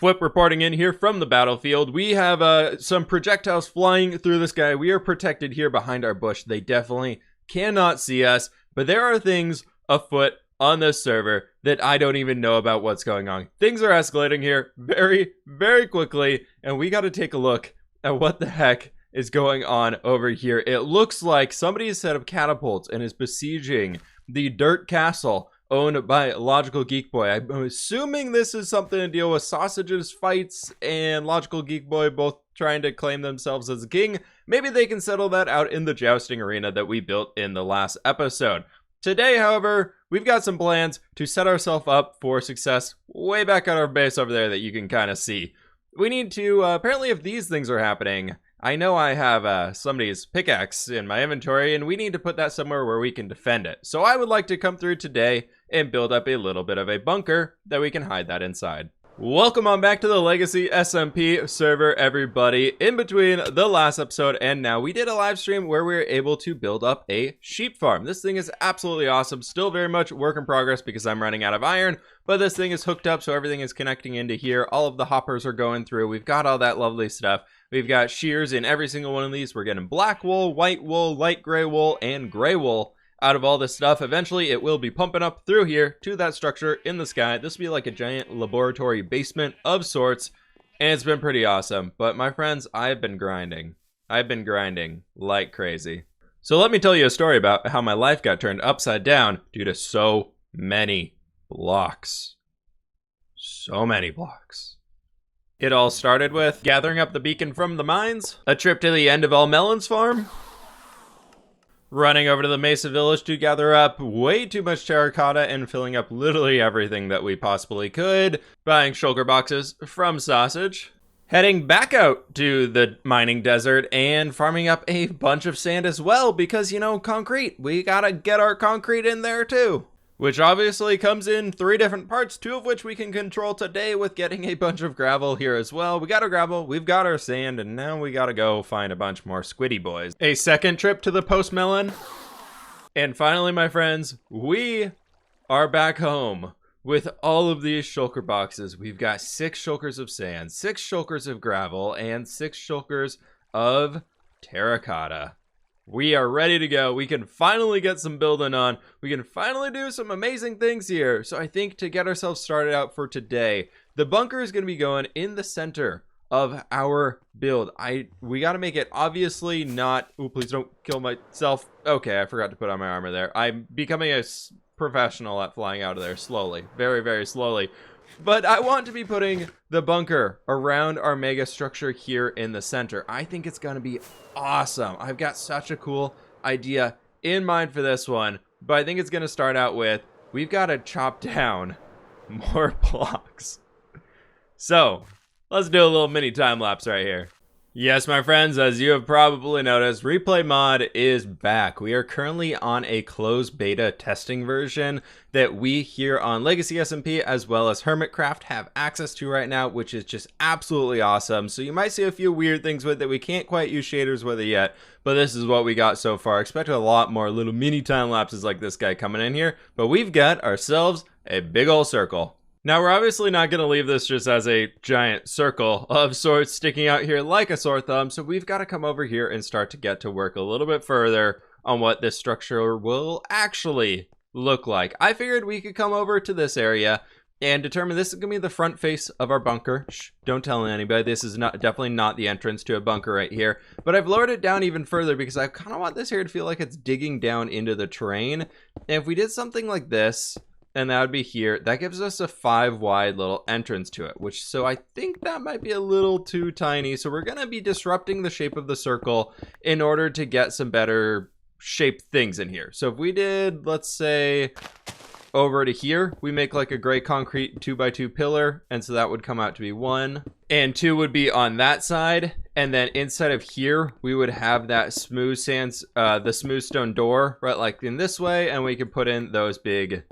fWhip reporting in here from the battlefield. We have some projectiles flying through the sky. We are protected here behind our bush. They definitely cannot see us, but there are things afoot on this server that I don't even know about what's going on. Things are escalating here very, very quickly, and we got to take a look at what the heck is going on over here. It looks like somebody has set up catapults and is besieging the dirt castle owned by Logical Geek Boy. I'm assuming this is something to deal with sausages, fights, and Logical Geek Boy both trying to claim themselves as a king. Maybe they can settle that out in the jousting arena that we built in the last episode. Today, however, we've got some plans to set ourselves up for success way back at our base over there that you can kind of see. We need to, apparently if these things are happening, I know I have somebody's pickaxe in my inventory, and we need to put that somewhere where we can defend it. So I would like to come through today and build up a little bit of a bunker that we can hide that inside. Welcome on back to the LegacySMP server, everybody. In between the last episode and now, we did a live stream where we were able to build up a sheep farm. This thing is absolutely awesome. Still very much work in progress because I'm running out of iron, but this thing is hooked up, so everything is connecting into here. All of the hoppers are going through. We've got all that lovely stuff. We've got shears in every single one of these. We're getting black wool, white wool, light gray wool, and gray wool out of all this stuff. Eventually, it will be pumping up through here to that structure in the sky. This will be like a giant laboratory basement of sorts, and it's been pretty awesome. But my friends, I've been grinding. I've been grinding like crazy. So let me tell you a story about how my life got turned upside down due to so many blocks. So many blocks. It all started with gathering up the beacon from the mines, a trip to the end of all melons farm, running over to the Mesa Village to gather up way too much terracotta and filling up literally everything that we possibly could, buying shulker boxes from Sausage, heading back out to the mining desert and farming up a bunch of sand as well because, you know, concrete. We gotta get our concrete in there too. Which obviously comes in 3 different parts, 2 of which we can control today with getting a bunch of gravel here as well. We got our gravel, we've got our sand, and now we gotta go find a bunch more squiddy boys. A second trip to the post-melon. And finally, my friends, we are back home with all of these shulker boxes. We've got 6 shulkers of sand, 6 shulkers of gravel, and 6 shulkers of terracotta. We are ready to go. We can finally get some building on. We can finally do some amazing things here. So I think to get ourselves started out for today, the bunker is going to be going in the center of our build. We got to make it obviously not... Ooh, please don't kill myself. Okay, I forgot to put on my armor there. I'm becoming a professional at flying out of there slowly. Very, very slowly. But I want to be putting the bunker around our mega structure here in the center. I think it's going to be awesome. I've got such a cool idea in mind for this one. But I think it's going to start out with, we've got to chop down more blocks. So, let's do a little mini time lapse right here. Yes, my friends, as you have probably noticed, Replay Mod is back. We are currently on a closed beta testing version that we here on LegacySMP as well as Hermitcraft have access to right now, which is just absolutely awesome. So you might see a few weird things with it. We can't quite use shaders with it yet, but this is what we got so far. Expect a lot more little mini time lapses like this guy coming in here, but we've got ourselves a big old circle. Now, we're obviously not going to leave this just as a giant circle of sorts sticking out here like a sore thumb, so we've got to come over here and start to get to work a little bit further on what this structure will actually look like. I figured we could come over to this area and determine this is going to be the front face of our bunker. Shh, don't tell anybody. This is definitely not the entrance to a bunker right here, but I've lowered it down even further because I kind of want this here to feel like it's digging down into the terrain. And if we did something like this, and that would be here, that gives us a 5 wide little entrance to it, which, so I think that might be a little too tiny. So we're gonna be disrupting the shape of the circle in order to get some better shaped things in here. So if we did, let's say over to here, we make like a gray concrete 2x2 pillar, and so that would come out to be 1, and 2 would be on that side, and then inside of here we would have that smooth sands, the smooth stone door right like in this way, and we could put in those big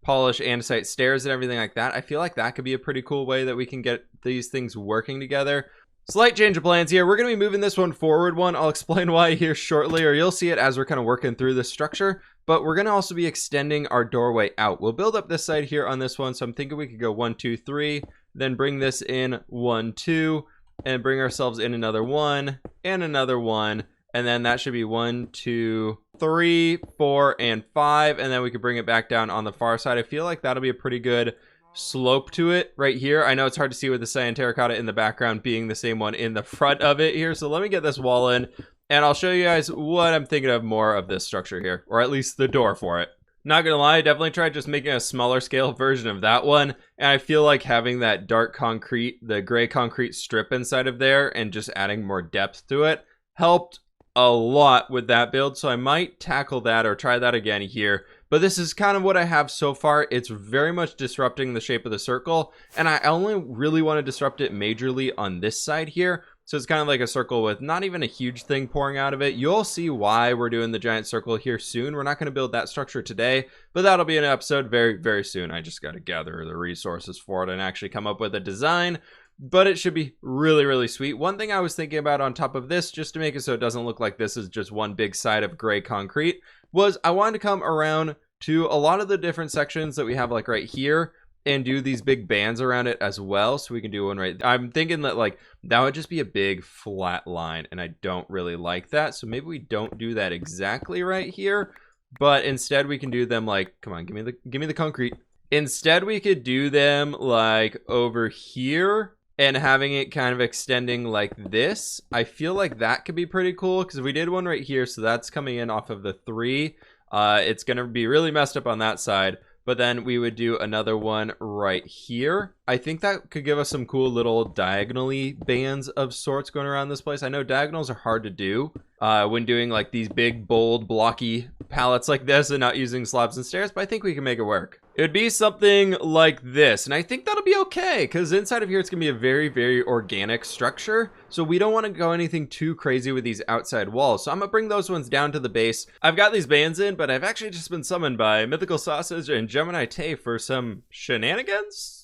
polished andesite stairs and everything like that. I feel like that could be a pretty cool way that we can get these things working together. Slight change of plans here. We're going to be moving this one forward one. I'll explain why here shortly, or you'll see it as we're kind of working through this structure. But we're going to also be extending our doorway out. We'll build up this side here on this one. So I'm thinking we could go 1, 2, 3, then bring this in 1, 2, and bring ourselves in another 1 and another 1, and then that should be 1, 2, 3, 4, and 5, and then we could bring it back down on the far side. I feel like that'll be a pretty good slope to it right here. I know it's hard to see with the cyan terracotta in the background being the same one in the front of it here, so let me get this wall in, and I'll show you guys what I'm thinking of more of this structure here, or at least the door for it. Not gonna lie, I definitely tried just making a smaller scale version of that one, and I feel like having that dark concrete, the gray concrete strip inside of there, and just adding more depth to it helped a lot with that build, so I might tackle that or try that again here. But this is kind of what I have so far. It's very much disrupting the shape of the circle, and I only really want to disrupt it majorly on this side here. So it's kind of like a circle with not even a huge thing pouring out of it. You'll see why we're doing the giant circle here soon. We're not going to build that structure today, but that'll be an episode very, very soon. I just got to gather the resources for it and actually come up with a design. But it should be really, really sweet. One thing I was thinking about on top of this, just to make it so it doesn't look like this is just one big side of gray concrete, was I wanted to come around to a lot of the different sections that we have like right here and do these big bands around it as well. So we can do one right. I'm thinking that like that would just be a big flat line, and I don't really like that. So maybe we don't do that exactly right here, but instead we can do them like, come on, give me the concrete. Instead we could do them like over here and having it kind of extending like this. I feel like that could be pretty cool because we did one right here, so that's coming in off of the 3. It's gonna be really messed up on that side, but then we would do another one right here. I think that could give us some cool little diagonally bands of sorts going around this place. I know diagonals are hard to do when doing like these big, bold, blocky pallets like this and not using slabs and stairs, but I think we can make it work. It would be something like this, and I think that'll be okay, because inside of here it's going to be a very, very organic structure, so we don't want to go anything too crazy with these outside walls, so I'm going to bring those ones down to the base. I've got these bands in, but I've actually just been summoned by Mythical Sausage and Gemini Tay for some shenanigans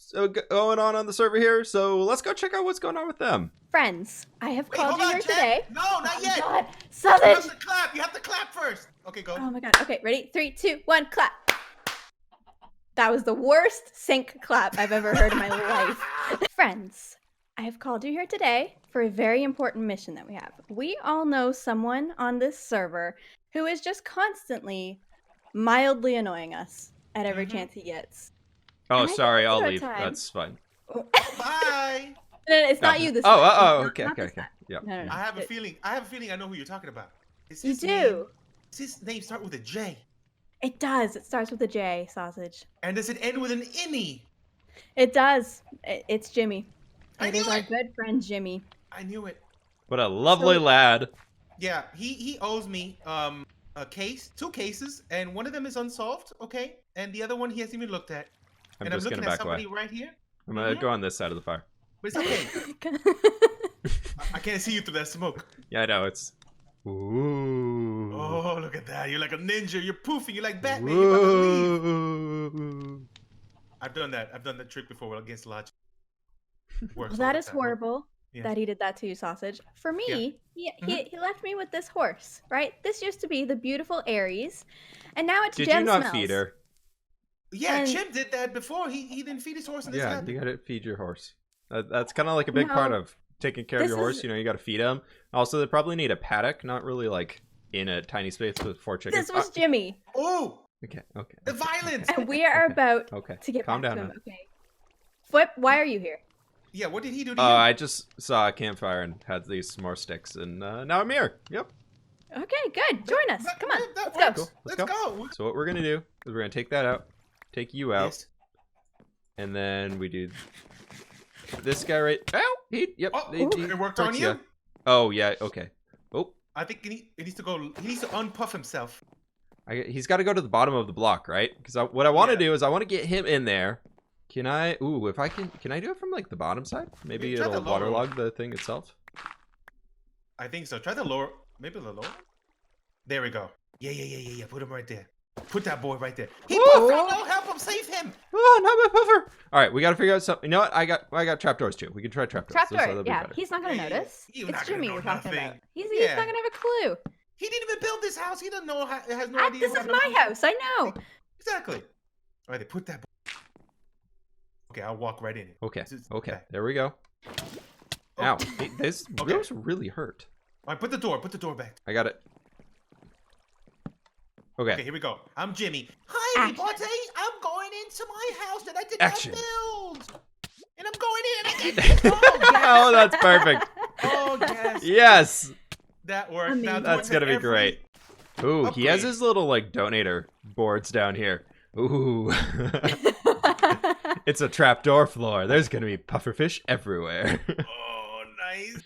going on the server here, so let's go check out what's going on with them. Friends, I have called you here today. No, not yet. God. You Sausage! have to clap. You have to clap first. Okay, go. Oh my god. Okay, ready? 3, 2, 1, clap. That was the worst sync clap I've ever heard in my life. Friends, I have called you here today for a very important mission that we have. We all know someone on this server who is just constantly mildly annoying us at every chance he gets. Oh, And I sorry, think I'll it's leave. our time. That's fine. Bye. It's not you this time. Okay. Yeah. No. I have a feeling. I know who you're talking about. Is You his do. Name, does his name start with a J? It does. It starts with a J, Sausage. And does it end with an innie? It does. It's Jimmy. I It knew is our it. good friend Jimmy. I knew it. What a lovely lad. Yeah, he owes me two cases, and one of them is unsolved. Okay, and the other one he hasn't even looked at. I'm and just I'm gonna looking at back away. somebody right here. I'm gonna go on this side of the fire. But it's okay. I can't see you through that smoke. Yeah, I know, it's... Ooh. Oh, look at that. You're like a ninja. You're poofing. You're like Batman. You're about to leave. Ooh. I've done that. I've done that trick before against logic. Works Well, all that the is time. horrible Yeah. that he did that to you, Sausage. For me, he left me with this horse, right? This used to be the beautiful Aries, and now it's Did Gem you not Smells. feed her? Yeah, And- Chip did that before. He didn't feed his horse and this Yeah, happened. you gotta feed your horse. That's kind of like a big part No. of taking care of This your horse. is- You know, you gotta feed him. Also, they probably need a paddock, not really like in a tiny space with 4 chickens. This was Jimmy, Oh, Okay. the violence. and we are about Okay. to get Calm back down to him. now. Okay. fWhip, why are you here? Yeah, what did he do to you? I just saw a campfire and had these more sticks, and now I'm here. Yep. Okay, good. Join us. Come on. That Let's go. works. Cool. Let's go. So what we're gonna do is we're gonna take that out, take you out, Yes. and then we do this guy right. Ow! Yep. Oh, he it worked on hurts you? ya. Oh yeah. Okay. Oh, I think he needs to go. He needs to unpuff himself. he's got to go to the bottom of the block, right? Because what I want to Yeah. do is I want to get him in there. Can I? Ooh, if I can I do it from like the bottom side? Maybe Yeah, try it'll the lower waterlog the thing itself. I think so. Try the lower. Maybe the lower. There we go. Yeah. Put him right there. Put that boy right there. He Ooh. puffed out. No, help him. Save him. Oh, not my puffer! All right, we got to figure out something. You know what? I got trapdoors too. We can try trapdoors. Trapdoor. Yeah, he's not gonna Yeah, notice. you're not It's gonna Jimmy know we're talking nothing. about. He's Yeah. not gonna have a clue. He didn't even build this house. He doesn't know. Has no idea. This how is to my build- house. I know. Exactly. All right, they put that. Okay, I'll walk right in. Okay. Just- Okay. There we go. Oh. Ow. Hey, Okay. those really hurt. All right, put the door back. I got it. Okay, Okay. here we go. I'm Jimmy. Hi, Action. everybody. I'm going into my house that I did Action. not build. And I'm going in and I get Oh, that's perfect. Oh, yes. Yes. That worked. Now Amazing. That's gonna be every- great. Ooh, he has upgrade. his little like donator boards down here. Ooh. It's a trapdoor floor. There's gonna be pufferfish everywhere. Oh, nice.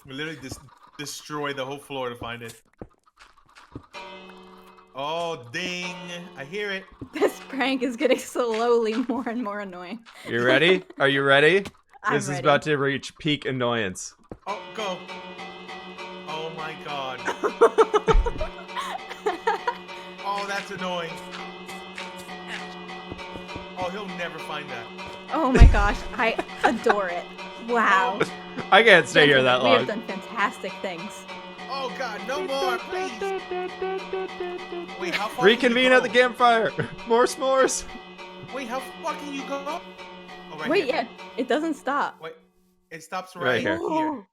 We literally just destroyed the whole floor to find it. Oh, ding. I hear it. This prank is getting slowly more and more annoying. You ready? Are you ready? I'm This is ready. about to reach peak annoyance. Oh, go. Oh, my God. Oh, that's annoying. Oh, he'll never find that. Oh my gosh, I adore it. Wow. I can't stay here that We have long. done fantastic things. Oh, God, no more, please. Wait, how far Reconvene can you at the go? campfire. More s'mores. Wait, how far can you go? Oh, right Wait, here. yeah, it doesn't stop. Wait, it stops Right right, here. here.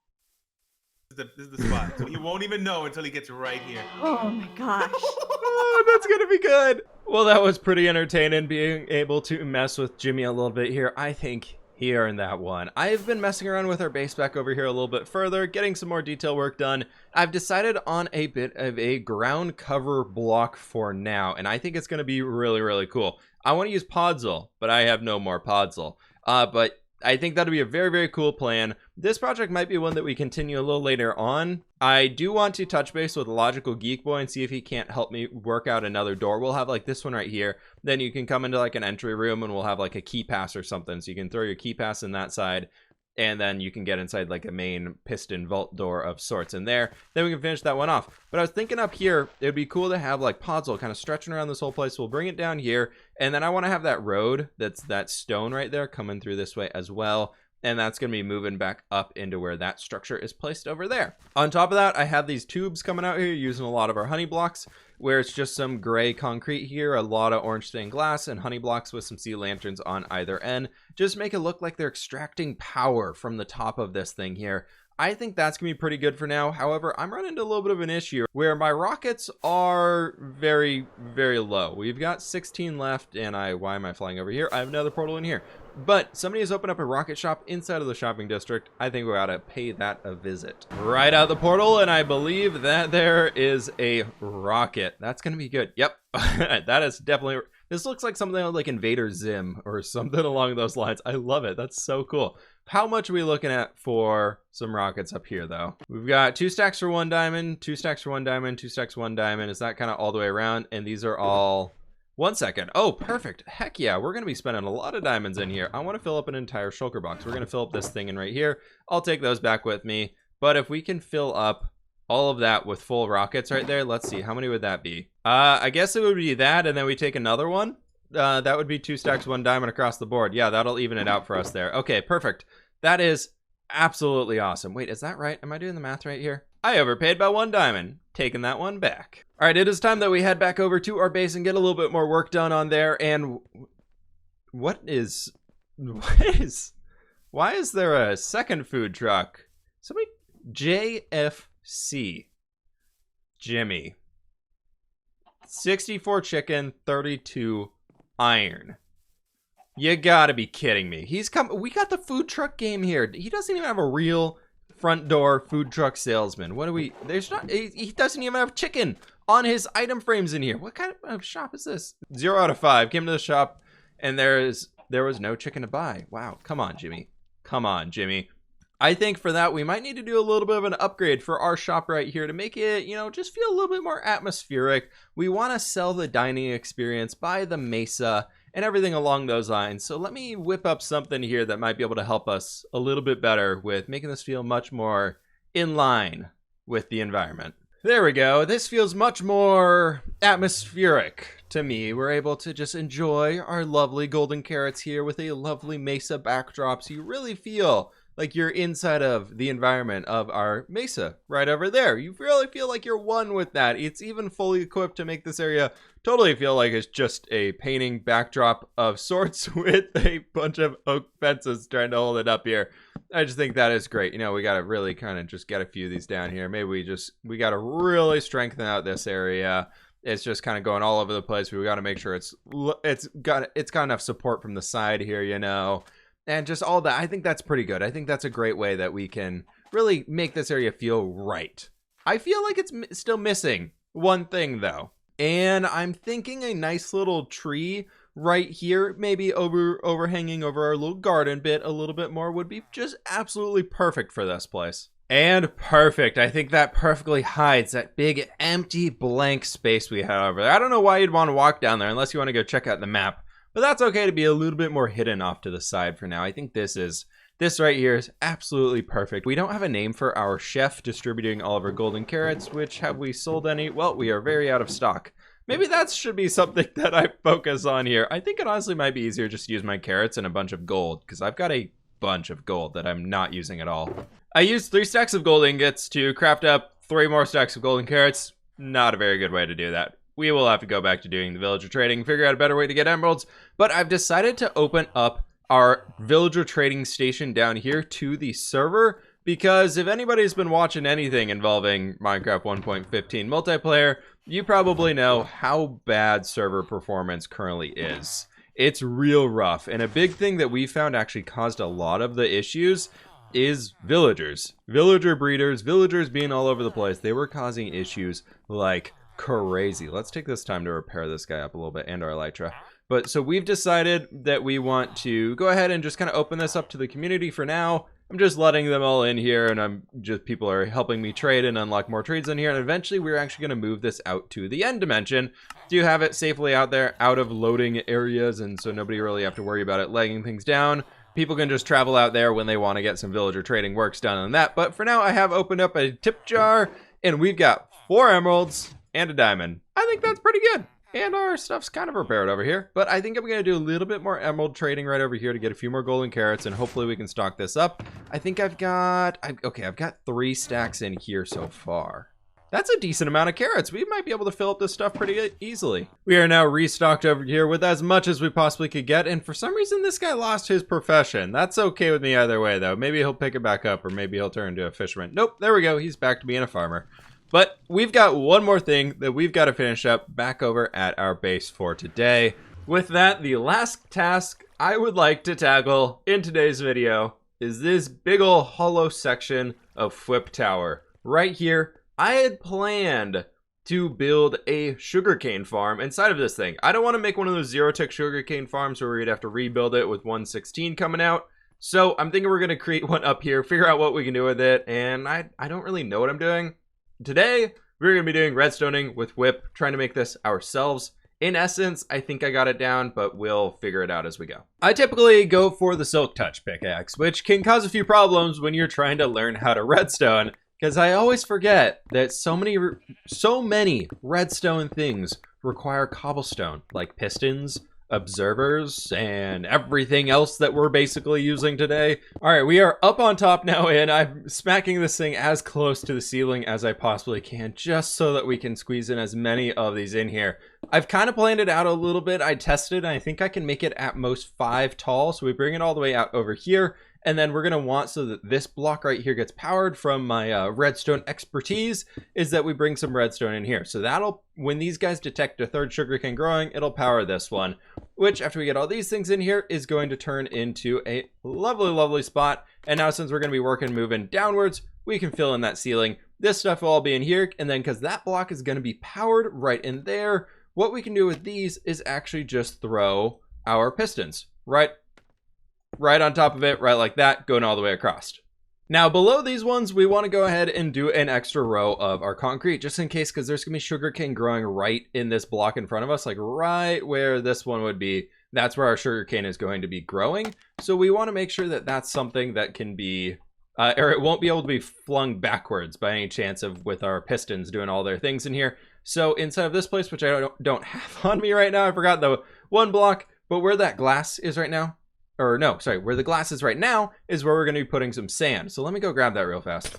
This is the spot. So he won't even know until he gets right here. Oh my gosh. Oh, that's gonna be good. Well, that was pretty entertaining being able to mess with Jimmy a little bit here. I think he earned that one. I've been messing around with our base back over here a little bit further, getting some more detail work done. I've decided on a bit of a ground cover block for now, and I think it's gonna be really, really cool. I want to use Podzol, but I have no more Podzol. But I think that'll be a very, very cool plan. This project might be one that we continue a little later on. I do want to touch base with Logical Geek Boy and see if he can't help me work out another door. We'll have like this one right here. Then you can come into like an entry room and we'll have like a key pass or something. So you can throw your key pass in that side and then you can get inside like a main piston vault door of sorts in there. Then we can finish that one off. But I was thinking up here, it would be cool to have like Podzol kind of stretching around this whole place. We'll bring it down here. And then I want to have that road, that's that stone right there, coming through this way as well. And that's going to be moving back up into where that structure is placed over there. On top of that, I have these tubes coming out here using a lot of our honey blocks, where it's just some gray concrete here, a lot of orange stained glass, and honey blocks with some sea lanterns on either end. Just make it look like they're extracting power from the top of this thing here. I think that's going to be pretty good for now. However, I'm running into a little bit of an issue where my rockets are very, very low. We've got 16 left, and why am I flying over here? I have another portal in here. But somebody has opened up a rocket shop inside of the shopping district. I think we ought to pay that a visit. Right out the portal, and I believe that there is a rocket. That's going to be good. Yep, that is definitely... This looks like something like Invader Zim or something along those lines. I love it. That's so cool. How much are we looking at for some rockets up here, though? We've got 2 stacks for 1 diamond, 2 stacks for 1 diamond, 2 stacks 1 diamond. Is that kind of all the way around? And these are all... 1 second. Oh, perfect. Heck yeah, we're going to be spending a lot of diamonds in here. I want to fill up an entire shulker box. We're going to fill up this thing in right here. I'll take those back with me. But if we can fill up all of that with full rockets right there, let's see. How many would that be? I guess it would be that, and then we take another one. That would be 2 stacks, 1 diamond across the board. Yeah, that'll even it out for us there. Okay, perfect. That is absolutely awesome. Wait, is that right? Am I doing the math right here? I overpaid by 1 diamond. Taking that one back. All right, it is time that we head back over to our base and get a little bit more work done on there. And why is there a second food truck? Somebody, JFC. Jimmy. 64 chicken, 32 iron. You gotta be kidding me. He's come. We got the food truck game here. He doesn't even have a real front door food truck salesman. What do we? There's not. He doesn't even have chicken on his item frames in here. What kind of shop is this? 0 out of 5. Came to the shop, and there was no chicken to buy. Wow. Come on, Jimmy. Come on, Jimmy. I think for that, we might need to do a little bit of an upgrade for our shop right here to make it, you know, just feel a little bit more atmospheric. We want to sell the dining experience by the mesa and everything along those lines. So let me whip up something here that might be able to help us a little bit better with making this feel much more in line with the environment. There we go. This feels much more atmospheric to me. We're able to just enjoy our lovely golden carrots here with a lovely mesa backdrop. So you really feel like you're inside of the environment of our mesa right over there. You really feel like you're one with that. It's even fully equipped to make this area totally feel like it's just a painting backdrop of sorts with a bunch of oak fences trying to hold it up here. I just think that is great. You know, we got to really kind of just get a few of these down here. Maybe we got to really strengthen out this area. It's just kind of going all over the place. We got to make sure it's got enough support from the side here, you know, and just all that. I think that's pretty good. I think that's a great way that we can really make this area feel right. I feel like it's still missing one thing though, and I'm thinking a nice little tree right here, maybe overhanging over our little garden bit a little bit more, would be just absolutely perfect for this place. And perfect. I think that perfectly hides that big empty blank space we have over there. I don't know why you'd want to walk down there unless you want to go check out the map, but that's okay to be a little bit more hidden off to the side for now. I think this right here is absolutely perfect. We don't have a name for our chef distributing all of our golden carrots, which have we sold any? Well, we are very out of stock. Maybe that should be something that I focus on here. I think it honestly might be easier just to use my carrots and a bunch of gold, because I've got a bunch of gold that I'm not using at all. I used 3 stacks of gold ingots to craft up 3 more stacks of golden carrots. Not a very good way to do that. We will have to go back to doing the villager trading, figure out a better way to get emeralds, but I've decided to open up our villager trading station down here to the server, because if anybody's been watching anything involving Minecraft 1.15 multiplayer, you probably know how bad server performance currently is. It's real rough, and a big thing that we found actually caused a lot of the issues is villagers. Villager breeders, villagers being all over the place. They were causing issues like crazy. Let's take this time to repair this guy up a little bit, and our elytra. But so we've decided that we want to go ahead and just kind of open this up to the community for now. I'm just letting them all in here, and people are helping me trade and unlock more trades in here, and eventually we're actually going to move this out to the end dimension to have it safely out there, out of loading areas, and so nobody really have to worry about it lagging things down. People can just travel out there when they want to get some villager trading works done on that. But for now, I have opened up a tip jar, and we've got 4 emeralds and a diamond. I think that's pretty good. And our stuff's kind of repaired over here. But I think I'm going to do a little bit more emerald trading right over here to get a few more golden carrots, and hopefully we can stock this up. I think I've got 3 stacks in here so far. That's a decent amount of carrots. We might be able to fill up this stuff pretty easily. We are now restocked over here with as much as we possibly could get, and for some reason this guy lost his profession. That's okay with me either way though. Maybe he'll pick it back up, or maybe he'll turn into a fisherman. Nope, there we go. He's back to being a farmer. But we've got one more thing that we've got to finish up back over at our base for today. With that, the last task I would like to tackle in today's video is this big ol' hollow section of fWhip Tower. Right here, I had planned to build a sugarcane farm inside of this thing. I don't want to make one of those zero-tick sugarcane farms where we'd have to rebuild it with 1.16 coming out. So I'm thinking we're going to create one up here, figure out what we can do with it, and I don't really know what I'm doing. Today, we're going to be doing redstoning with fWhip, trying to make this ourselves. In essence, I think I got it down, but we'll figure it out as we go. I typically go for the Silk Touch pickaxe, which can cause a few problems when you're trying to learn how to redstone, because I always forget that so many redstone things require cobblestone, like pistons, observers, and everything else that we're basically using today. All right, we are up on top now, and I'm smacking this thing as close to the ceiling as I possibly can, just so that we can squeeze in as many of these in here. I've kind of planned it out a little bit. I tested, and I think I can make it at most 5 tall, so we bring it all the way out over here. And then we're going to want, so that this block right here gets powered from my redstone expertise, is that we bring some redstone in here. So that'll, when these guys detect a 3rd sugarcane growing, it'll power this one, which after we get all these things in here is going to turn into a lovely, lovely spot. And now since we're going to be moving downwards, we can fill in that ceiling. This stuff will all be in here. And then because that block is going to be powered right in there, what we can do with these is actually just throw our pistons right on top of it, right like that, going all the way across. Now below these ones, we want to go ahead and do an extra row of our concrete, just in case, because there's gonna be sugarcane growing right in this block in front of us, like right where this one would be. That's where our sugarcane is going to be growing. So we want to make sure that that's something that can be, or it won't be able to be flung backwards by any chance of with our pistons doing all their things in here. So inside of this place, which I don't have on me right now, I forgot the one block, but where that glass is right now, or no, sorry, where the glass is right now is where we're going to be putting some sand. So let me go grab that real fast.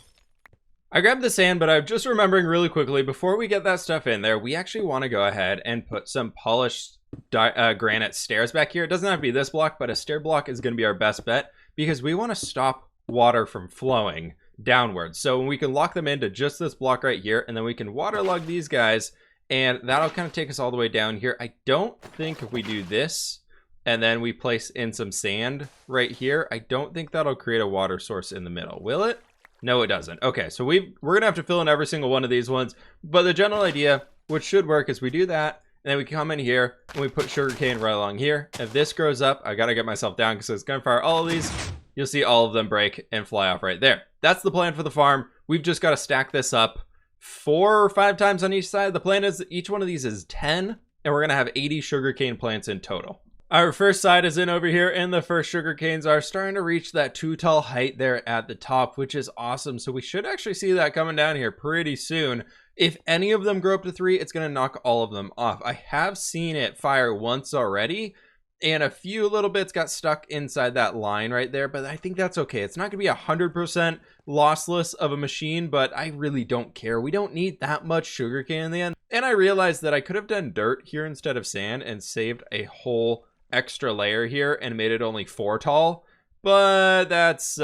I grabbed the sand, but I'm just remembering really quickly, before we get that stuff in there, we actually want to go ahead and put some polished granite stairs back here. It doesn't have to be this block, but a stair block is going to be our best bet because we want to stop water from flowing downwards. So we can lock them into just this block right here, and then we can waterlog these guys, and that'll kind of take us all the way down here. I don't think if we do this and then we place in some sand right here, I don't think that'll create a water source in the middle. Will it? No, it doesn't. Okay, so we're gonna have to fill in every single one of these ones, but the general idea, which should work, is we do that, and then we come in here and we put sugarcane right along here. If this grows up, I gotta get myself down because it's gonna fire all of these. You'll see all of them break and fly off right there. That's the plan for the farm. We've just got to stack this up 4 or 5 times on each side. The plan is that each one of these is 10, and we're gonna have 80 sugarcane plants in total. Our first side is in over here, and the first sugar canes are starting to reach that 2 tall height there at the top, which is awesome. So we should actually see that coming down here pretty soon. If any of them grow up to 3, it's going to knock all of them off. I have seen it fire once already, and a few little bits got stuck inside that line right there, but I think that's okay. It's not going to be 100% lossless of a machine, but I really don't care. We don't need that much sugarcane in the end. And I realized that I could have done dirt here instead of sand and saved a whole extra layer here and made it only 4 tall, but that's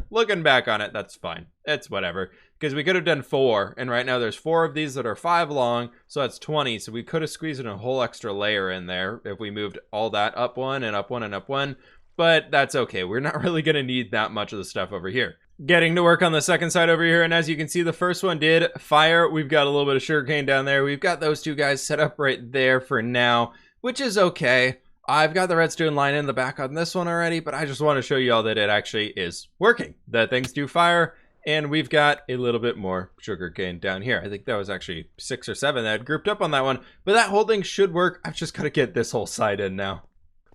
looking back on it, that's fine. It's whatever, because we could have done 4, and right now there's 4 of these that are 5 long, so that's 20. So we could have squeezed in a whole extra layer in there if we moved all that up 1 and up 1 and up 1, but that's okay. We're not really going to need that much of the stuff over here. Getting to work on the second side over here, and as you can see, the first one did fire. We've got a little bit of sugarcane down there. We've got those 2 guys set up right there for now, which is okay. I've got the redstone line in the back on this one already, but I just want to show you all that it actually is working. That things do fire, and we've got a little bit more sugarcane down here. I think that was actually 6 or 7 that had grouped up on that one, but that whole thing should work. I've just got to get this whole side in now.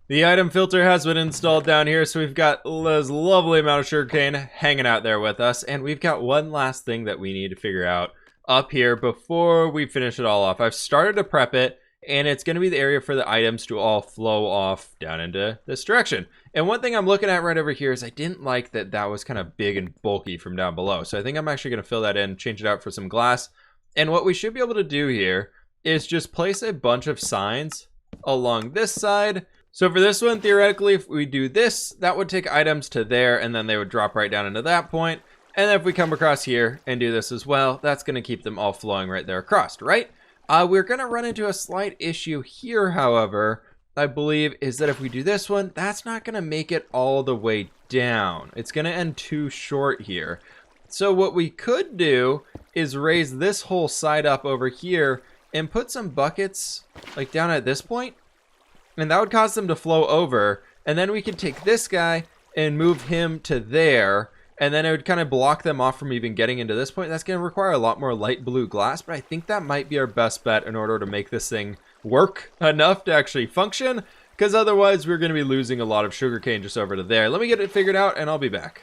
The item filter has been installed down here, so we've got this lovely amount of sugarcane hanging out there with us, and we've got one last thing that we need to figure out up here before we finish it all off. I've started to prep it, and it's going to be the area for the items to all flow off down into this direction. And one thing I'm looking at right over here is I didn't like that that was kind of big and bulky from down below. So I think I'm actually going to fill that in, change it out for some glass. And what we should be able to do here is just place a bunch of signs along this side. So for this one, theoretically, if we do this, that would take items to there, and then they would drop right down into that point. And then if we come across here and do this as well, that's going to keep them all flowing right there across, right? We're going to run into a slight issue here, however, I believe, is that if we do this one, that's not going to make it all the way down. It's going to end too short here. So what we could do is raise this whole side up over here and put some buckets like down at this point, and that would cause them to flow over. And then we could take this guy and move him to there, and then it would kind of block them off from even getting into this point. That's going to require a lot more light blue glass, but I think that might be our best bet in order to make this thing work enough to actually function, because otherwise we're going to be losing a lot of sugarcane just over to there. Let me get it figured out, and I'll be back.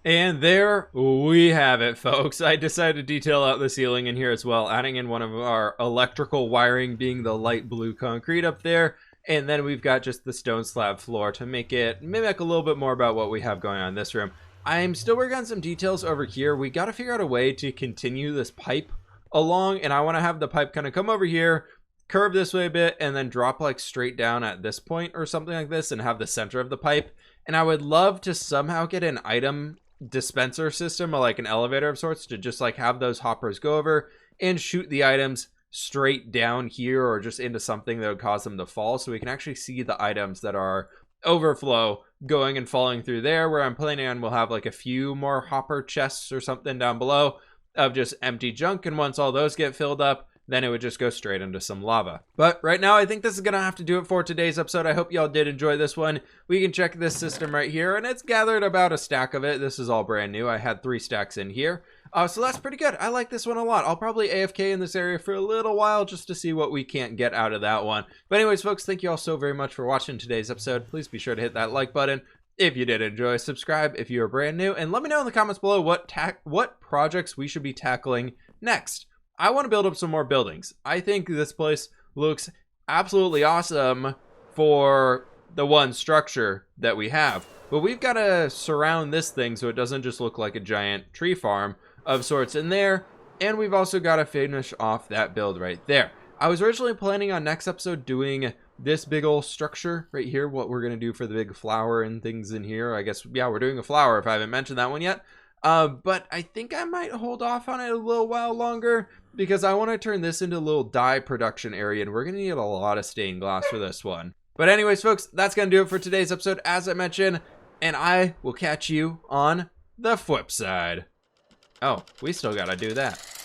And there we have it, folks. I decided to detail out the ceiling in here as well, adding in one of our electrical wiring being the light blue concrete up there. And then we've got just the stone slab floor to make it mimic a little bit more about what we have going on in this room. I'm still working on some details over here. We got to figure out a way to continue this pipe along, and I want to have the pipe kind of come over here, curve this way a bit, and then drop like straight down at this point or something like this, and have the center of the pipe. And I would love to somehow get an item dispenser system, or like an elevator of sorts, to just like have those hoppers go over and shoot the items straight down here, or just into something that would cause them to fall, so we can actually see the items that are overflow going and falling through there. Where I'm planning on, we'll have like a few more hopper chests or something down below of just empty junk, and once all those get filled up, then it would just go straight into some lava. But right now, I think this is gonna have to do it for today's episode. I hope y'all did enjoy this one. We can check this system right here, and it's gathered about a stack of it. This is all brand new. I had 3 stacks in here. So that's pretty good. I like this one a lot. I'll probably AFK in this area for a little while just to see what we can't get out of that one. But anyways, folks, thank you all so very much for watching today's episode. Please be sure to hit that like button if you did enjoy, subscribe if you are brand new, and let me know in the comments below what projects we should be tackling next. I want to build up some more buildings. I think this place looks absolutely awesome for the one structure that we have. But we've got to surround this thing so it doesn't just look like a giant tree farm of sorts in there. And we've also got to finish off that build right there. I was originally planning on next episode doing this big old structure right here, what we're going to do for the big flower and things in here. I guess, yeah, we're doing a flower if I haven't mentioned that one yet. But I think I might hold off on it a little while longer because I want to turn this into a little dye production area, and we're going to need a lot of stained glass for this one. But anyways, folks, that's going to do it for today's episode, as I mentioned, and I will catch you on the flip side. Oh, we still got to do that.